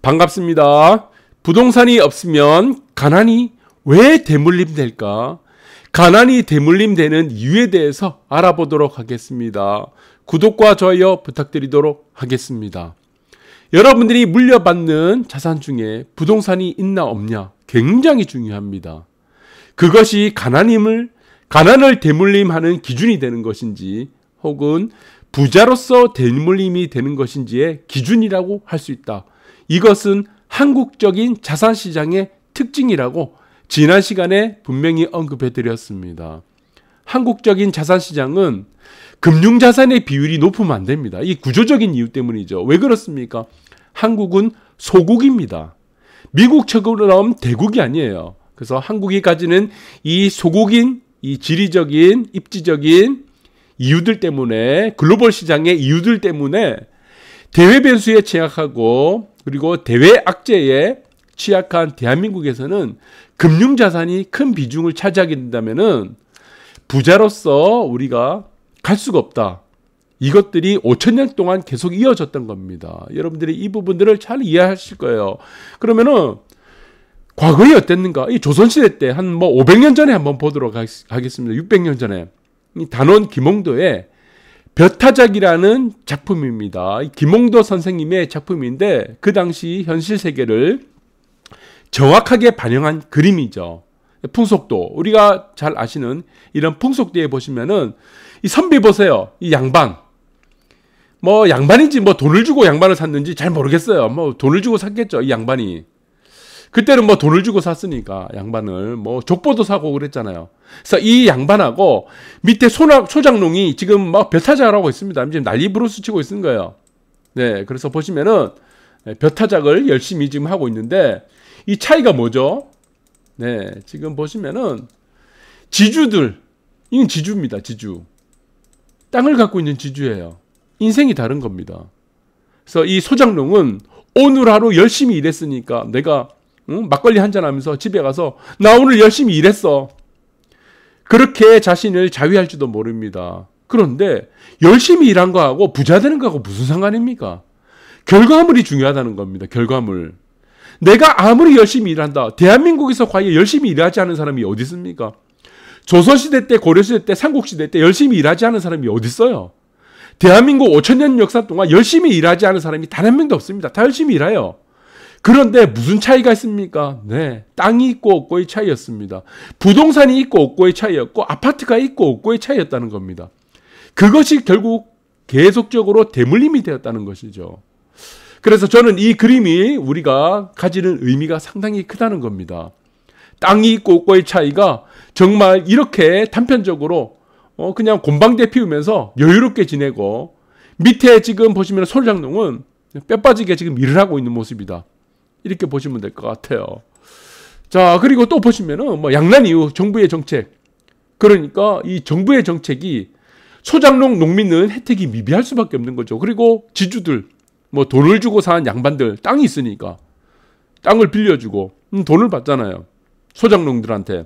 반갑습니다. 부동산이 없으면 가난이 왜 대물림 될까? 가난이 대물림 되는 이유에 대해서 알아보도록 하겠습니다. 구독과 좋아요 부탁드리도록 하겠습니다. 여러분들이 물려받는 자산 중에 부동산이 있나 없냐 굉장히 중요합니다. 그것이 가난을 대물림하는 기준이 되는 것인지 혹은 부자로서 대물림이 되는 것인지의 기준이라고 할 수 있다. 이것은 한국적인 자산시장의 특징이라고 지난 시간에 분명히 언급해 드렸습니다. 한국적인 자산시장은 금융자산의 비율이 높으면 안 됩니다. 이 구조적인 이유 때문이죠. 왜 그렇습니까? 한국은 소국입니다. 미국처럼 대국이 아니에요. 그래서 한국이 가지는 이 소국인, 이 지리적인, 입지적인 이유들 때문에, 글로벌 시장의 이유들 때문에 대외 변수에 취약하고 그리고 대외 악재에 취약한 대한민국에서는 금융자산이 큰 비중을 차지하게 된다면은 부자로서 우리가 갈 수가 없다. 이것들이 5,000년 동안 계속 이어졌던 겁니다. 여러분들이 이 부분들을 잘 이해하실 거예요. 그러면은 과거에 어땠는가? 이 조선시대 때 한 500년 전에 한번 보도록 하겠습니다. 600년 전에. 이 단원 김홍도의 벼타작이라는 작품입니다. 김홍도 선생님의 작품인데 그 당시 현실 세계를 정확하게 반영한 그림이죠. 풍속도, 우리가 잘 아시는 이런 풍속도에 보시면은 이 선비 보세요. 이 양반. 양반인지 돈을 주고 양반을 샀는지 잘 모르겠어요. 돈을 주고 샀겠죠, 이 양반이. 그때는 돈을 주고 샀으니까 양반을 족보도 사고 그랬잖아요. 그래서 이 양반하고 밑에 소장농이 지금 벼타작을 하고 있습니다. 지금 난리 부르스 치고 있는 거예요. 네, 그래서 보시면은 벼타작을 열심히 지금 하고 있는데 이 차이가 뭐죠? 네, 지금 보시면은 지주들, 이건 지주입니다. 지주. 땅을 갖고 있는 지주예요. 인생이 다른 겁니다. 그래서 이 소장농은 오늘 하루 열심히 일했으니까 내가 막걸리 한잔 하면서 집에 가서 나 오늘 열심히 일했어. 그렇게 자신을 자위할지도 모릅니다. 그런데 열심히 일한 거하고 부자 되는 거하고 무슨 상관입니까? 결과물이 중요하다는 겁니다. 결과물. 내가 아무리 열심히 일한다. 대한민국에서 과연 열심히 일하지 않은 사람이 어디 있습니까? 조선시대 때, 고려시대 때, 삼국시대 때 열심히 일하지 않은 사람이 어디 있어요? 대한민국 5,000년 역사 동안 열심히 일하지 않은 사람이 단 한 명도 없습니다. 다 열심히 일해요. 그런데 무슨 차이가 있습니까? 네, 땅이 있고 없고의 차이였습니다. 부동산이 있고 없고의 차이였고 아파트가 있고 없고의 차이였다는 겁니다. 그것이 결국 계속적으로 대물림이 되었다는 것이죠. 그래서 저는 이 그림이 우리가 가지는 의미가 상당히 크다는 겁니다. 땅이 있고 없고의 차이가 정말 이렇게 단편적으로 그냥 곤방대 피우면서 여유롭게 지내고 밑에 지금 보시면 소장농은 뼈 빠지게 지금 일을 하고 있는 모습이다. 이렇게 보시면 될 것 같아요. 자, 그리고 또 보시면은 양난 이후 정부의 정책. 그러니까 이 정부의 정책이 소장농 농민은 혜택이 미비할 수밖에 없는 거죠. 그리고 지주들, 돈을 주고 산 양반들, 땅이 있으니까 땅을 빌려주고 돈을 받잖아요. 소장농들한테.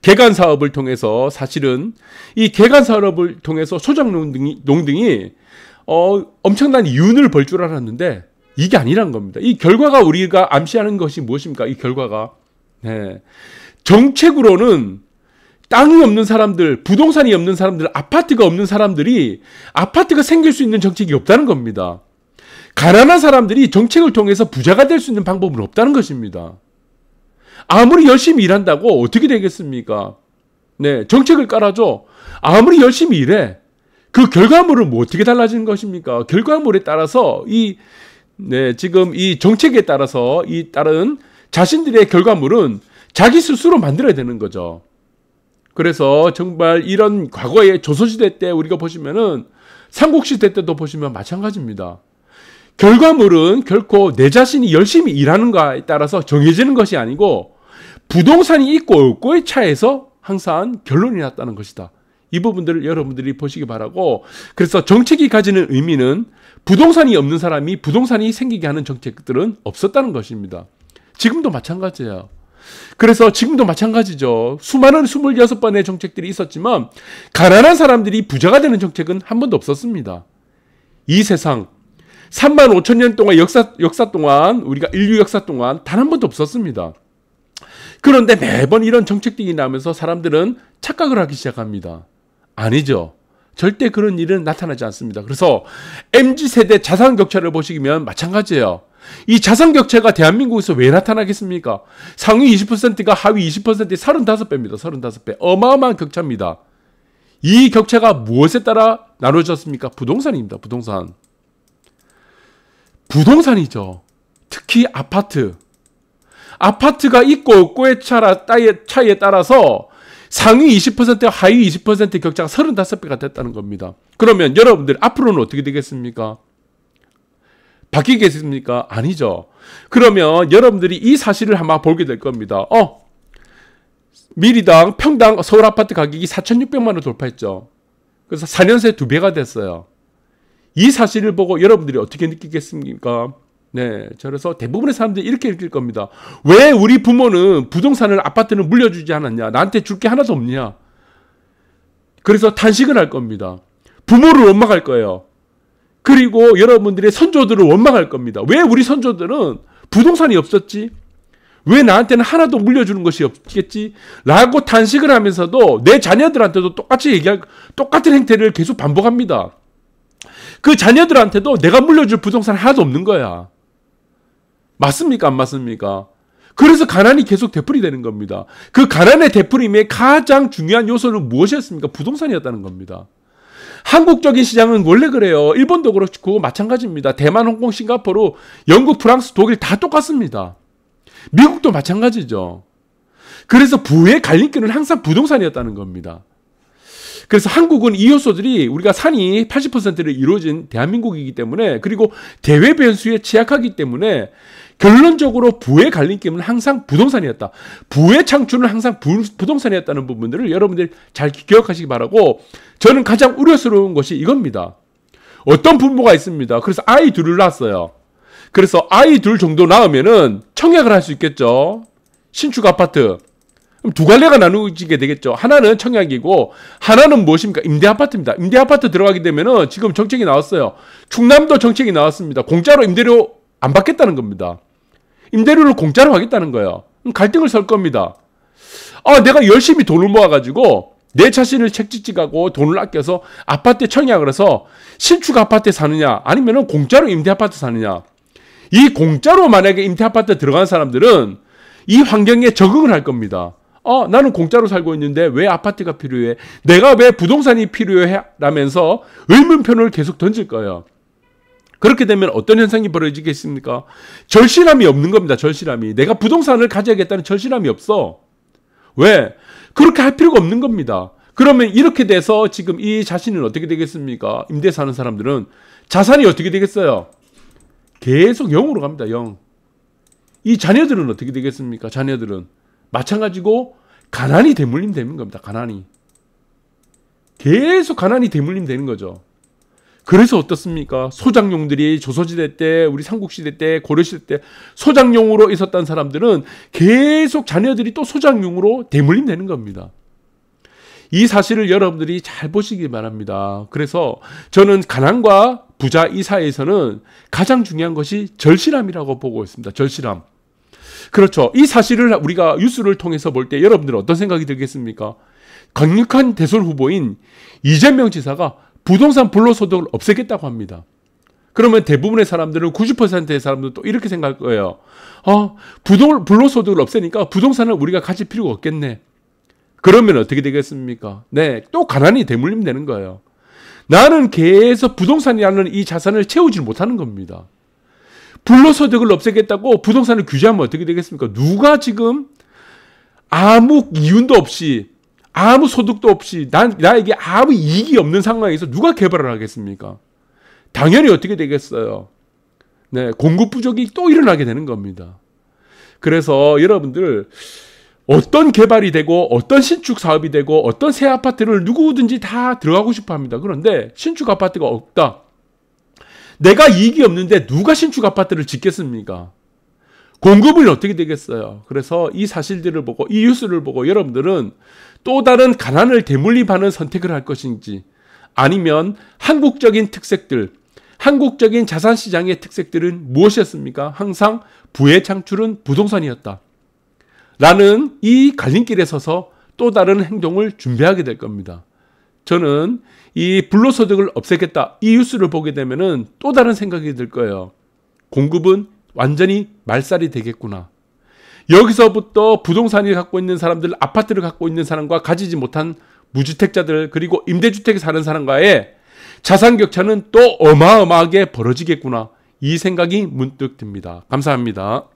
개간 사업을 통해서 사실은 이 개간 사업을 통해서 소장농 등이 엄청난 이윤을 벌 줄 알았는데 이게 아니란 겁니다. 이 결과가 우리가 암시하는 것이 무엇입니까? 이 결과가. 네. 정책으로는 땅이 없는 사람들, 부동산이 없는 사람들, 아파트가 없는 사람들이 아파트가 생길 수 있는 정책이 없다는 겁니다. 가난한 사람들이 정책을 통해서 부자가 될 수 있는 방법은 없다는 것입니다. 아무리 열심히 일한다고 어떻게 되겠습니까? 네, 정책을 깔아줘. 아무리 열심히 일해. 그 결과물은 어떻게 달라지는 것입니까? 결과물에 따라서 지금 이 정책에 따라서 따른 자신들의 결과물은 자기 스스로 만들어야 되는 거죠. 그래서 정말 이런 과거의 조선시대 때 우리가 보시면은 삼국시대 때도 보시면 마찬가지입니다. 결과물은 결코 내 자신이 열심히 일하는가에 따라서 정해지는 것이 아니고 부동산이 있고 없고의 차에서 항상 결론이 났다는 것이다. 이 부분들을 여러분들이 보시기 바라고, 그래서 정책이 가지는 의미는 부동산이 없는 사람이 부동산이 생기게 하는 정책들은 없었다는 것입니다. 지금도 마찬가지예요. 그래서 지금도 마찬가지죠. 수많은 26번의 정책들이 있었지만 가난한 사람들이 부자가 되는 정책은 한 번도 없었습니다. 이 세상 35,000년 동안 역사 동안, 우리가 인류 역사 동안 단 한 번도 없었습니다. 그런데 매번 이런 정책들이 나오면서 사람들은 착각을 하기 시작합니다. 아니죠. 절대 그런 일은 나타나지 않습니다. 그래서 MZ세대 자산격차를 보시면 마찬가지예요. 이 자산격차가 대한민국에서 왜 나타나겠습니까? 상위 20%가 하위 20%의 35배입니다. 35배. 어마어마한 격차입니다. 이 격차가 무엇에 따라 나눠졌습니까? 부동산입니다. 부동산. 부동산이죠. 특히 아파트. 아파트가 있고 없고의 차이에 따라서 상위 20%와 하위 20%의 격차가 35배가 됐다는 겁니다. 그러면 여러분들 앞으로는 어떻게 되겠습니까? 바뀌겠습니까? 아니죠. 그러면 여러분들이 이 사실을 한번 보게 될 겁니다. 미리당 평당 서울 아파트 가격이 4,600만 원 돌파했죠. 그래서 4년 새에 2배가 됐어요. 이 사실을 보고 여러분들이 어떻게 느끼겠습니까? 네, 그래서 대부분의 사람들이 이렇게 느낄 겁니다. 왜 우리 부모는 부동산을, 아파트는 물려주지 않았냐? 나한테 줄 게 하나도 없냐? 그래서 탄식을 할 겁니다. 부모를 원망할 거예요. 그리고 여러분들의 선조들을 원망할 겁니다. 왜 우리 선조들은 부동산이 없었지? 왜 나한테는 하나도 물려주는 것이 없겠지? 라고 탄식을 하면서도 내 자녀들한테도 똑같은 행태를 계속 반복합니다. 그 자녀들한테도 내가 물려줄 부동산 하나도 없는 거야. 맞습니까? 안 맞습니까? 그래서 가난이 계속 되풀이되는 겁니다. 그 가난의 되풀이임의 가장 중요한 요소는 무엇이었습니까? 부동산이었다는 겁니다. 한국적인 시장은 원래 그래요. 일본도 그렇고 마찬가지입니다. 대만, 홍콩, 싱가포르, 영국, 프랑스, 독일 다 똑같습니다. 미국도 마찬가지죠. 그래서 부의 갈림길은 항상 부동산이었다는 겁니다. 그래서 한국은 이 요소들이 우리가 산이 80%를 이루어진 대한민국이기 때문에, 그리고 대외 변수에 취약하기 때문에 결론적으로 부의 갈림길은 항상 부동산이었다. 부의 창출은 항상 부동산이었다는 부분들을 여러분들이 잘 기억하시기 바라고, 저는 가장 우려스러운 것이 이겁니다. 어떤 부모가 있습니다. 그래서 아이 둘을 낳았어요. 그래서 아이 둘 정도 낳으면은 청약을 할 수 있겠죠. 신축 아파트. 그럼 두 갈래가 나누어지게 되겠죠. 하나는 청약이고 하나는 무엇입니까? 임대 아파트입니다. 임대 아파트 들어가게 되면은 지금 정책이 나왔어요. 충남도 정책이 나왔습니다. 공짜로 임대료 안 받겠다는 겁니다. 임대료를 공짜로 하겠다는 거예요. 그럼 갈등을 설 겁니다. 내가 열심히 돈을 모아가지고 내 자신을 책찍찍하고 돈을 아껴서 아파트에 청약을 해서 신축 아파트에 사느냐, 아니면은 공짜로 임대 아파트 사느냐. 이 공짜로 만약에 임대 아파트에 들어간 사람들은 이 환경에 적응을 할 겁니다. 나는 공짜로 살고 있는데 왜 아파트가 필요해? 내가 왜 부동산이 필요해? 라면서 의문표를 계속 던질 거예요. 그렇게 되면 어떤 현상이 벌어지겠습니까? 절실함이 없는 겁니다. 절실함이. 내가 부동산을 가져야겠다는 절실함이 없어. 왜? 그렇게 할 필요가 없는 겁니다. 그러면 이렇게 돼서 지금 이 자신은 어떻게 되겠습니까? 임대 사는 사람들은 자산이 어떻게 되겠어요? 계속 0으로 갑니다. 0. 이 자녀들은 어떻게 되겠습니까? 자녀들은 마찬가지고 가난이 대물림 되는 겁니다. 가난이. 계속 가난이 대물림 되는 거죠. 그래서 어떻습니까? 소장용들이 조선시대 때, 우리 삼국시대 때, 고려시대 때 소장용으로 있었던 사람들은 계속 자녀들이 또 소장용으로 대물림 되는 겁니다. 이 사실을 여러분들이 잘 보시기 바랍니다. 그래서 저는 가난과 부자 이 사이에서는 가장 중요한 것이 절실함이라고 보고 있습니다. 절실함. 그렇죠. 이 사실을 우리가 뉴스를 통해서 볼 때 여러분들은 어떤 생각이 들겠습니까? 강력한 대선 후보인 이재명 지사가 부동산 불로소득을 없애겠다고 합니다. 그러면 대부분의 사람들은 90%의 사람들은 또 이렇게 생각할 거예요. 불로소득을 없애니까 부동산을 우리가 가질 필요가 없겠네. 그러면 어떻게 되겠습니까? 네, 또 가난이 대물림 되는 거예요. 나는 계속 부동산이라는 이 자산을 채우지 못하는 겁니다. 불로소득을 없애겠다고 부동산을 규제하면 어떻게 되겠습니까? 누가 지금 아무 이윤도 없이, 아무 소득도 없이, 나에게 아무 이익이 없는 상황에서 누가 개발을 하겠습니까? 당연히 어떻게 되겠어요? 네, 공급 부족이 또 일어나게 되는 겁니다. 그래서 여러분들, 어떤 개발이 되고 어떤 신축 사업이 되고 어떤 새 아파트를 누구든지 다 들어가고 싶어 합니다. 그런데 신축 아파트가 없다. 내가 이익이 없는데 누가 신축 아파트를 짓겠습니까? 공급은 어떻게 되겠어요? 그래서 이 사실들을 보고, 이 뉴스를 보고 여러분들은 또 다른 가난을 대물림하는 선택을 할 것인지, 아니면 한국적인 특색들, 한국적인 자산시장의 특색들은 무엇이었습니까? 항상 부의 창출은 부동산이었다. 라는 이 갈림길에 서서 또 다른 행동을 준비하게 될 겁니다. 저는 이 불로소득을 없애겠다 이 뉴스를 보게 되면은 또 다른 생각이 들 거예요. 공급은 완전히 말살이 되겠구나. 여기서부터 부동산을 갖고 있는 사람들, 아파트를 갖고 있는 사람과 가지지 못한 무주택자들, 그리고 임대주택에 사는 사람과의 자산 격차는 또 어마어마하게 벌어지겠구나. 이 생각이 문득 듭니다. 감사합니다.